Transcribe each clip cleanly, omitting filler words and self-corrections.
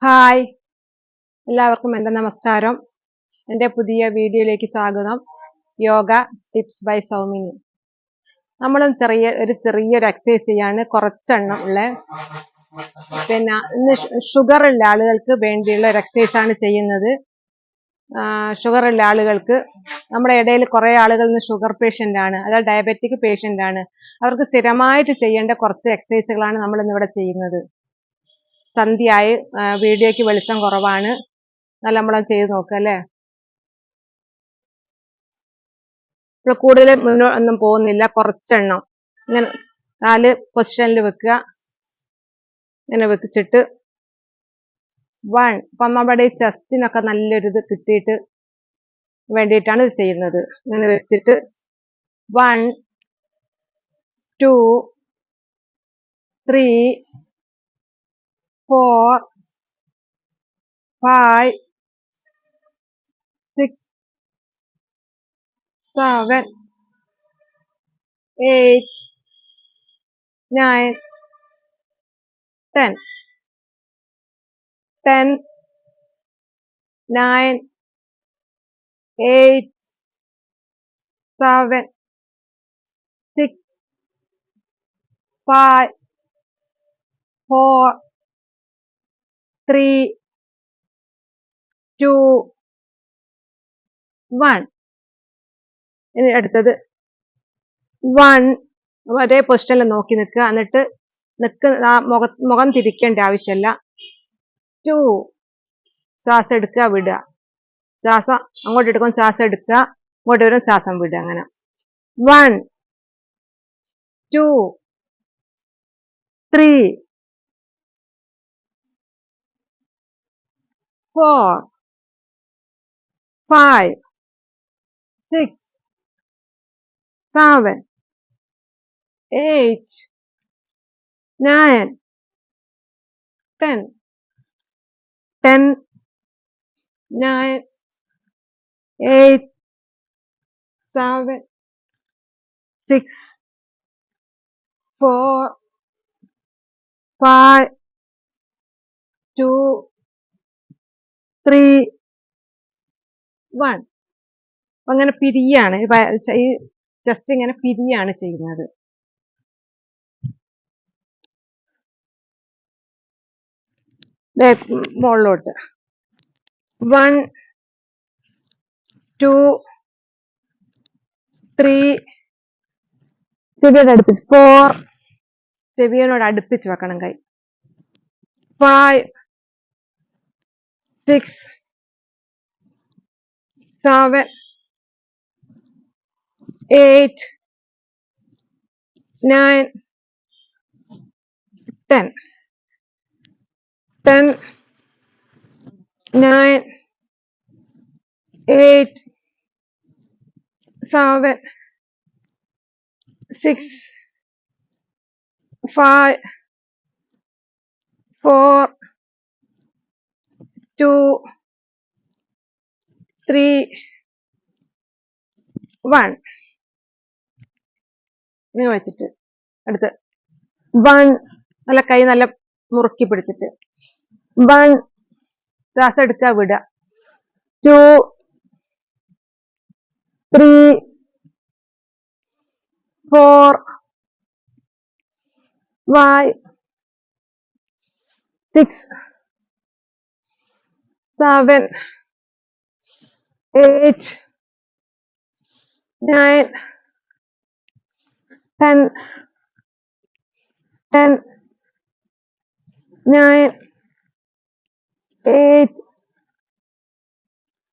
Hi, എല്ലാവർക്കും എൻ്റെ നമസ്കാരം. എൻ്റെ പുതിയ വീഡിയോയിലേക്ക് സ്വാഗതം. Yoga tips by Saumini. നമ്മളും ചെറിയൊരു എക്സസൈസ് ചെയ്യാണ്, കുറച്ചെണ്ണം ഉള്ള. പിന്നെ ഇന്ന് ഷുഗർ ഉള്ള ആളുകൾക്ക് വേണ്ടിയുള്ള ഒരു എക്സസൈസ് ആണ് ചെയ്യുന്നത്. ഷുഗർ ഉള്ള ആളുകൾക്ക്, നമ്മുടെ ഇടയിൽ കുറേ ആളുകൾ ഇന്ന് ഷുഗർ പേഷ്യൻ്റ് ആണ്, അതായത് ഡയബറ്റിക് പേഷ്യൻ്റ് ആണ്. അവർക്ക് സ്ഥിരമായിട്ട് ചെയ്യേണ്ട കുറച്ച് എക്സസൈസുകളാണ് നമ്മൾ ഇന്നിവിടെ ചെയ്യുന്നത്. സന്ധ്യയായി, വീഡിയോയ്ക്ക് വെളിച്ചം കുറവാണ്. നല്ല നമ്മളത് ചെയ്ത് നോക്കുക അല്ലേ. ഇപ്പോൾ കൂടുതൽ ഒന്നും പോകുന്നില്ല, കുറച്ചെണ്ണം ഇങ്ങനെ 4 പൊസിഷനിൽ വെക്കുക. ഇങ്ങനെ വെച്ചിട്ട് 1 അപ്പം നമ്മുടെ ഈ ചെസ്റ്റിനൊക്കെ നല്ലൊരു ഇത് കിട്ടിയിട്ട് വേണ്ടിയിട്ടാണ് ഇത് ചെയ്യുന്നത്. ഇങ്ങനെ വെച്ചിട്ട് 1 2 3 4 5 6 7 8 9 10 10 9 8 7 6 5 4 3 2 1. ഇനി അടുത്തത് 1. അതേ പൊസിഷനിൽ നോക്കി നിൽക്കുക. എന്നിട്ട് മുഖം തിരിക്കേണ്ട ആവശ്യമില്ല. 2. ശ്വാസം എടുക്കുക, വിടുക. ശ്വാസം അങ്ങോട്ട് എടുക്കും, ശ്വാസം എടുക്കുക, ഇങ്ങോട്ട് വരും, ശ്വാസം വിടുക. അങ്ങനെ 1 2 3 4 5 6 7 8 9 10 10 9 8 7 6 4 5 2 3 1. അങ്ങനെ പിരിയാണ്, ഈ ജസ്റ്റ് ഇങ്ങനെ പിരിയാണ് ചെയ്യുന്നത്. മുകളിലോട്ട് 1 2 3 ചെവിയോട് അടുപ്പിച്ച് 4 ചെവിയോട് അടുപ്പിച്ച് വെക്കണം കൈ. 5 6 7 8 9 10 10 9 8 7 6 5 4 2 3 1. ഇങ്ങനെ വെച്ചിട്ട് അടുത്ത് 1. നല്ല കൈ നല്ല മുറുക്കി പിടിച്ചിട്ട് 1. ശ്വാസം എടുക്കുക, വിടുക. 2 3 4 5 6 7 8 9 10 10 9 8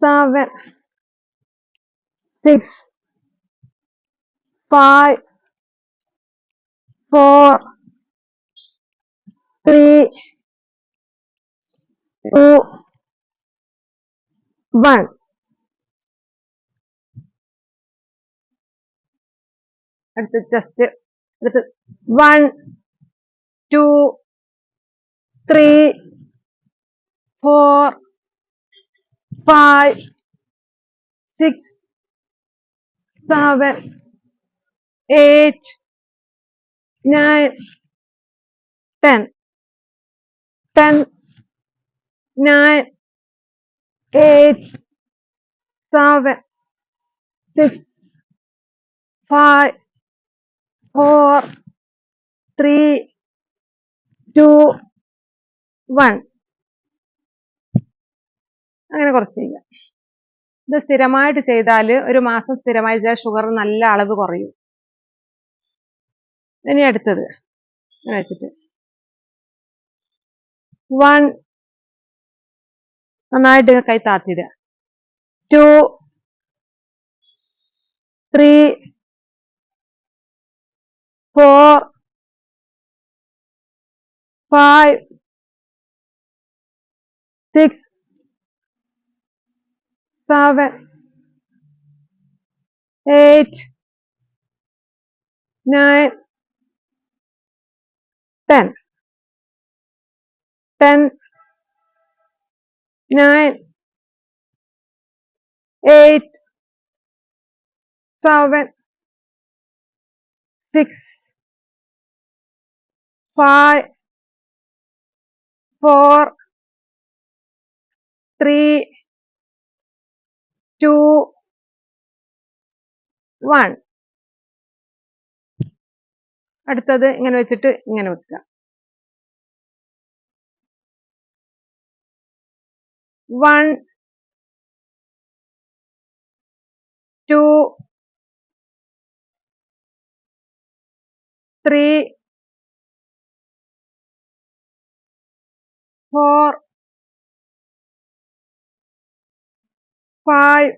7 6 5 4 3 2 1. അടുത്ത് ജസ്റ്റ് അടുത്ത് 1 2 3 4 5 6 7 8 9 10 10 9, 8, 7, 6, 5, 4, 3, 2, 1. അങ്ങനെ കുറച്ച് ചെയ്യാം. ഇത് സ്ഥിരമായിട്ട് ചെയ്താൽ, ഒരു മാസം സ്ഥിരമായി ചെയ്താൽ ഷുഗർ നല്ല അളവ് കുറയും. ഇനി അടുത്തത് അങ്ങനെ വെച്ചിട്ട് 1 നന്നായിട്ട് കൈ താത്തിടുക. 2, 3, 4, 5, 6, 7, 8, 9, 10. 10, 9, 8, 7, 6, 5, 4, 3, 2, 1. അടുത്തത് ഇങ്ങനെ വെച്ചിട്ട് ഇങ്ങനെ വെക്കുക. 1, 2, 3, 4, 5,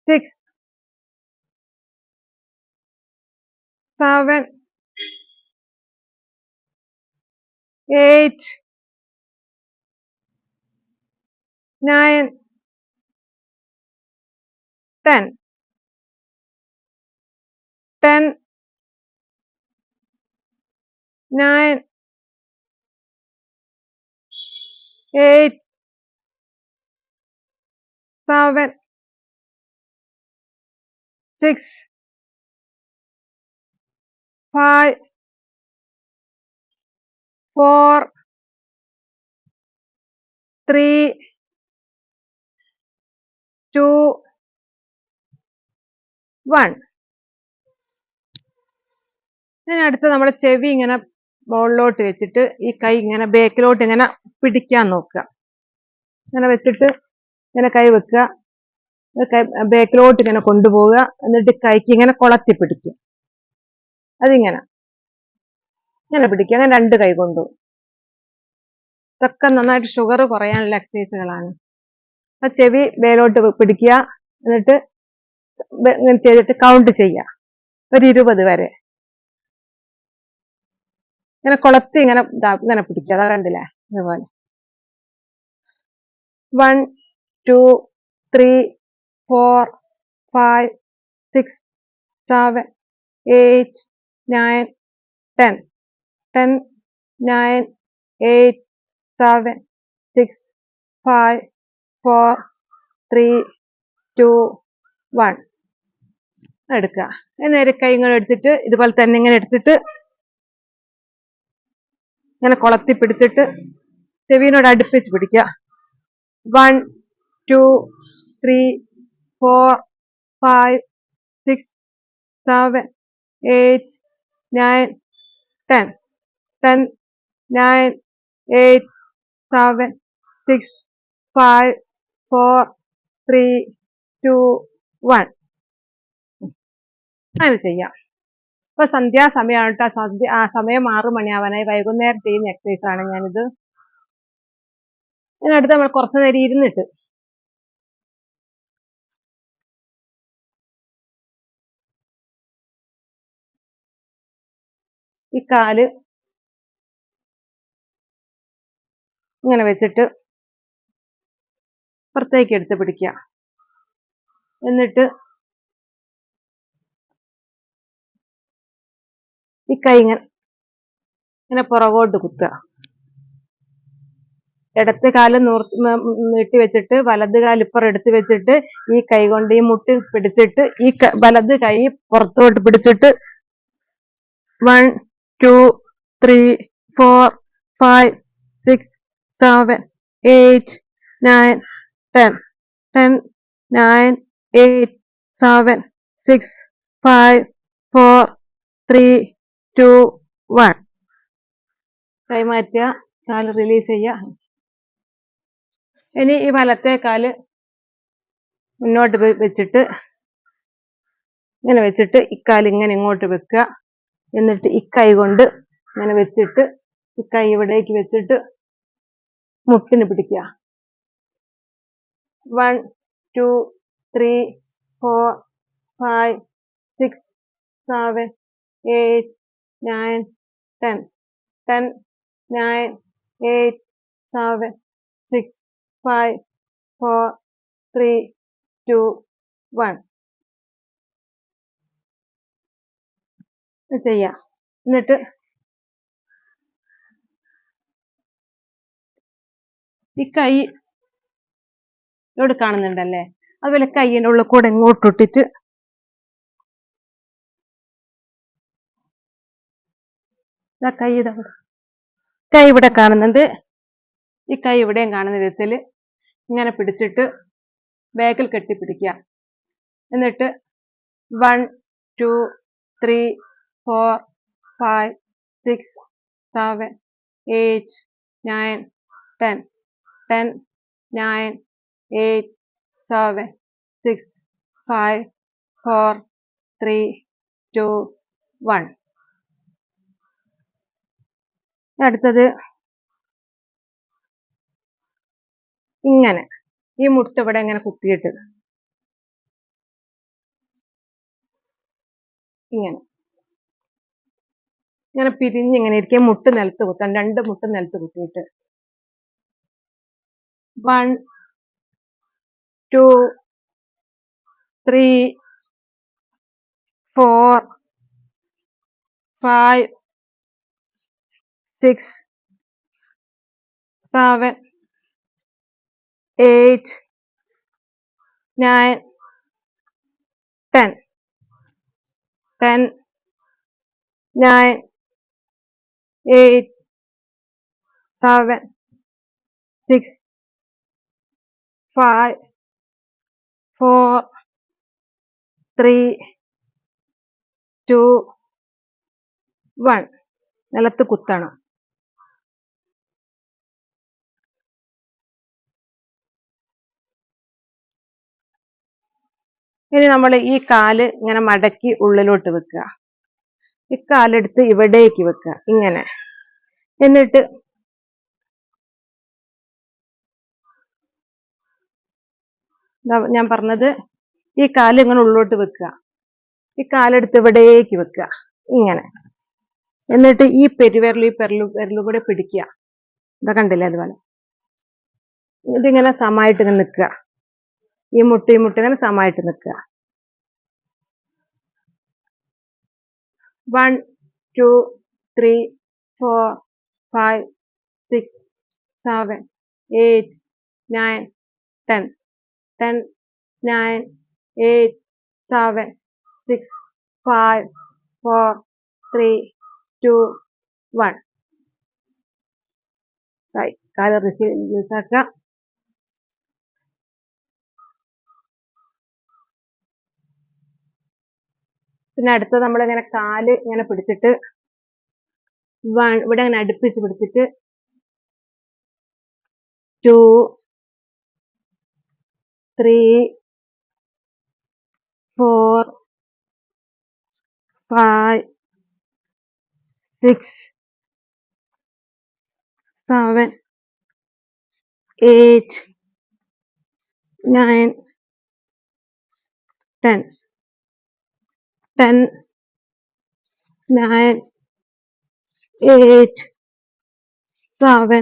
6, 7, 8, 9, 10. 10, 9, 8, 7, 6, 5, 4, 3, 2, 1. ഇനി അടുത്ത് നമ്മുടെ ചെവി ഇങ്ങനെ മുകളിലോട്ട് വെച്ചിട്ട് ഈ കൈ ഇങ്ങനെ ബാക്കിലോട്ട് ഇങ്ങനെ പിടിക്കാൻ നോക്കുക. ഇങ്ങനെ വെച്ചിട്ട് ഇങ്ങനെ കൈ വെക്കുക, കൈ ബാക്കിലോട്ട് ഇങ്ങനെ കൊണ്ടുപോവുക. എന്നിട്ട് കൈക്ക് ഇങ്ങനെ കൊളത്തി പിടിക്കുക. അതിങ്ങനെ ഇങ്ങനെ പിടിക്കുക. അങ്ങനെ 2 കൈ കൊണ്ടു. ഇതൊക്കെ നന്നായിട്ട് ഷുഗർ കുറയാനുള്ള എക്സസൈസുകളാണ്. അപ്പൊ ചെവി മേലോട്ട് പിടിക്കുക. എന്നിട്ട് ഇങ്ങനെ ചെയ്തിട്ട് കൗണ്ട് ചെയ്യുക, ഒരു 20 വരെ. ഇങ്ങനെ കൊളത്തി ഇങ്ങനെ ഇങ്ങനെ പിടിക്കുക. അതാ കണ്ടില്ലേ? ഇതുപോലെ 1, 2, 3, 4, 5, 6, 7, 8, 9, 10. 10, 9, 8, 7, 6, 5, 4, 3, 2, 1. എടുക്കുക. നേരെ കൈ ഇങ്ങനെ എടുത്തിട്ട് ഇതുപോലെ തന്നെ ഇങ്ങനെ എടുത്തിട്ട് ഇങ്ങനെ കൊളത്തി പിടിച്ചിട്ട് ചെവിനോട് അടുപ്പിച്ച് പിടിക്കുക. 1, 2, 3, 4, 5, 6, 7, 8, 9, 10. 10, 9, 8, 7, 6, 5, 4, 3, 2, 1. അങ്ങനെ ചെയ്യാം. ഇപ്പൊ സന്ധ്യാസമയമാണ് കേട്ടോ. സമയം 6 മണിയാവാനായി. വൈകുന്നേരം ചെയ്യുന്ന എക്സസൈസ് ആണ് ഞാനിത്. ഇതിനടുത്ത് നമ്മൾ കുറച്ചു നേരം ഇരുന്നിട്ട് ഈ കാല് ഇങ്ങനെ വെച്ചിട്ട് പുറത്തേക്ക് എടുത്ത് പിടിക്കുക. എന്നിട്ട് ഈ കൈ ഇങ്ങനെ പുറകോട്ട് കുത്തുക. ഇടത്തെ കാല് നീട്ടി വെച്ചിട്ട് വലത് കാല് ഇപ്പുറം എടുത്ത് വെച്ചിട്ട് ഈ കൈ കൊണ്ട് ഈ മുട്ടിൽ പിടിച്ചിട്ട് ഈ വലത് കൈ പുറത്തോട്ട് പിടിച്ചിട്ട് 1, 2, 3, 4, 5, 6, 7, 8, 9, 10. 10, 9, 8, 7, 6, 5, 4, 3, 2, 1. കൈ മാറ്റുക, കാല് റിലീസ് ചെയ്യുക. ഇനി ഈ വലത്തെ കാല് മുന്നോട്ട് വെച്ചിട്ട് ഇങ്ങനെ വെച്ചിട്ട് ഇക്കാല് ഇങ്ങനെ ഇങ്ങോട്ട് വെക്കുക. എന്നിട്ട് ഇക്കൈ കൊണ്ട് ഇങ്ങനെ വെച്ചിട്ട് ഇക്കൈ ഇവിടേക്ക് വെച്ചിട്ട് മുട്ടിന് പിടിക്കുക. 1, 2, 3, 4, 5, 6, 7, 8, 9, 10. 10, 9, 8, 7, 6, 5, 4, 3, 2, 1. ചെയ്യാം. എന്നിട്ട് ഈ കൈ ഇവിടെ കാണുന്നുണ്ടല്ലേ, അതുപോലെ കൈയിൻ്റെ ഉള്ളിൽ കൂടെ ഇങ്ങോട്ട് ഇട്ടിട്ട് കൈ ഇവിടെ കാണുന്നുണ്ട്. ഈ കൈ ഇവിടെയും കാണുന്ന വിധത്തിൽ ഇങ്ങനെ പിടിച്ചിട്ട് ബാക്കിൽ കെട്ടിപ്പിടിക്കുക. എന്നിട്ട് 1, 2, 3, 4, 5, 6, 7, 8, 9, 10. 10, 9, 8, 7, 6, 5, 4, 3, 2, 1. അടുത്തത് ഇങ്ങനെ ഈ മുട്ട് ഇവിടെ ഇങ്ങനെ കുത്തിയിട്ട് ഇങ്ങനെ ഇങ്ങനെ പിരിഞ്ഞിങ്ങനെ ഇരിക്കുക. മുട്ട് നിലത്ത് കുത്താൻ, 2 മുട്ട് നിലത്ത് കുത്തിയിട്ട് 1, 2, 3, 4, 5, 6, 7, 8, 9, 10. 10, 9, 8, 7, 6, 5, 4, 3, 2, 1. നിലത്ത് കുത്തണം. ഇനി നമ്മൾ ഈ കാല് ഇങ്ങനെ മടക്കി ഉള്ളിലോട്ട് വെക്കുക. ഈ കാലെടുത്ത് ഇവിടേക്ക് വെക്കുക ഇങ്ങനെ. എന്നിട്ട് ഞാൻ പറഞ്ഞത് ഈ കാല് ഇങ്ങനെ ഉള്ളിലോട്ട് വെക്കുക. ഈ കാലെടുത്ത് ഇവിടേക്ക് വെക്കുക ഇങ്ങനെ. എന്നിട്ട് ഈ പെരുവിരലും കൂടെ പിടിക്കുക. ഇതാ കണ്ടില്ലേ, അതുപോലെ ഇതിങ്ങനെ സമമായിട്ട് ഇങ്ങനെ നിൽക്കുക. ഈ മുട്ട് ഇങ്ങനെ സമമായിട്ട് നിൽക്കുക. 1, 2, 3, 4, 5, 6, 7, 8, 9, 10. 10, 9, 8, 7, 6, 5, 4, 3, 2, 1. കാല് റിലീസ് ആക്കുക. പിന്നെ അടുത്തത് നമ്മളിങ്ങനെ കാല് ഇങ്ങനെ പിടിച്ചിട്ട് ഇവിടെ ഇങ്ങനെ അടുപ്പിച്ച് പിടിച്ചിട്ട് 2, 3, 4, 5, 6, 7, 8, 9, 10. 10, 9, 8, 7,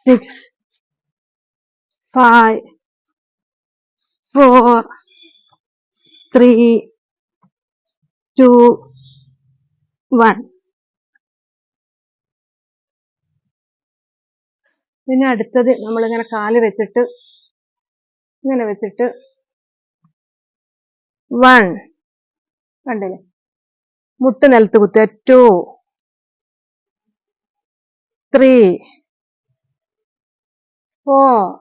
6, 5, 4, 3, 2, 1. പിന്നെ അടുത്തത് നമ്മളിങ്ങനെ കാല് വെച്ചിട്ട് ഇങ്ങനെ വെച്ചിട്ട് 1 കണ്ടില്ലേ, മുട്ട് നിലത്ത് കുത്തുക. 2, 3 4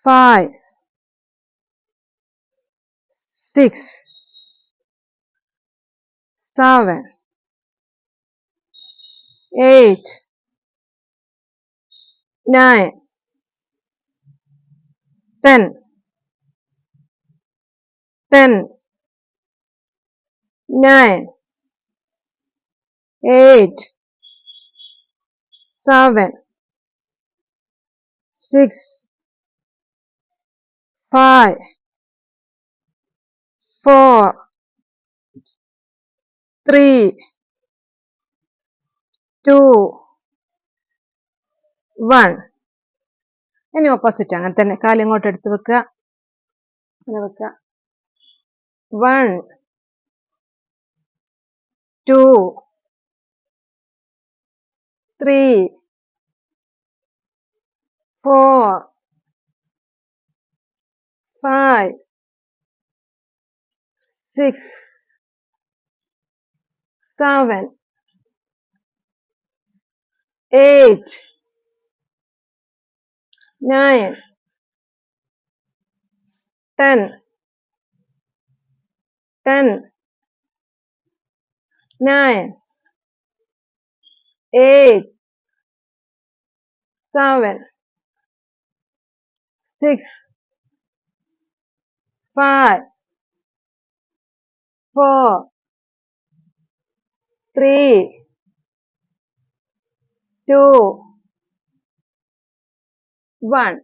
5 6 7 8 9 10 10 9 8 7 6 5 4 3 2 1. ഇനി ഓപ്പോസിറ്റ് അങ്ങനെ തന്നെ കാലിങ്ങോട്ട് എടുത്ത് വെക്കുക, അങ്ങനെ വെക്കുക. 1 2 3 4 5 6 7 8 9 10 10 9 8 7 6 5 4 3 2 1.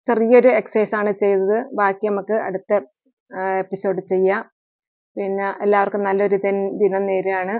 ചെറിയൊരു എക്സസൈസ് ആണ് ചെയ്തത്. ബാക്കി നമുക്ക് അടുത്ത എപ്പിസോഡ് ചെയ്യാം. പിന്നെ എല്ലാവർക്കും നല്ലൊരു ദിനം നേരുകയാണ്.